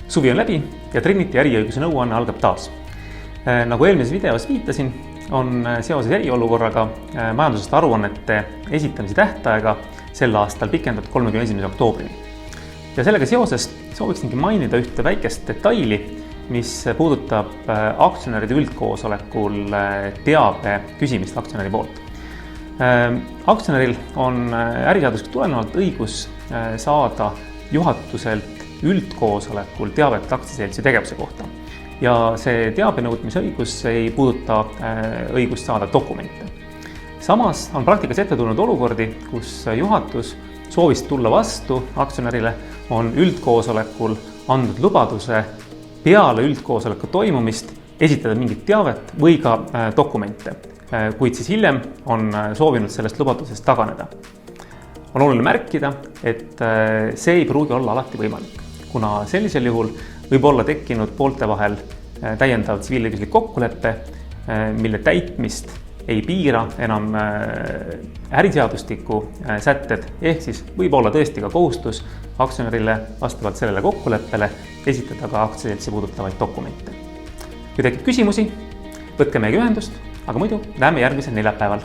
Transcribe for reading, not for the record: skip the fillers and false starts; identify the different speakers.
Speaker 1: Suvi on läbi ja Trinity äriõiguse nõuanne algab taas. Nagu eelmises videos viitasin, on seoses eriolukorraga majandusest aruannete esitamise tähtaega sel aastal pikendatud 31. oktoobrini. Ja sellega seoses sooviksingi mainida ühte väikest detaili, mis puudutab aktsionäride üldkoosolekul teabe küsimist aktsionäri poolt. Aktsionäril on äriseadusest tulenevalt õigus saada juhatuselt üldkoosolekul teavet aktsiaseltsi tegevuse kohta. Ja see teabe nõudmise õigus ei puuduta õigust saada dokumente. Samas on praktikas ette tulnud olukordi, kus juhatus soovis tulla vastu aktsionärile, on üldkoosolekul andnud lubaduse peale üldkoosoleku toimumist esitada mingit teavet või ka dokumente, kuid siis hiljem on soovinud sellest lubadusest taganeda. On oluline märkida, et see ei pruugi olla alati võimalik, kuna sellisel juhul võib olla tekkinud poolte vahel täiendav tsiviilõiguslik kokkulepe, mille täitmist ei piira enam äriseadustiku sätted, ehk siis võib olla tõesti ka kohustus aktsionärile vastavalt sellele kokkuleppele esitada ka aktsiaseltsi puudutavaid dokumente. Kui tekib küsimusi, võtke meiega ühendust, aga muidu näeme järgmisel neljapäeval.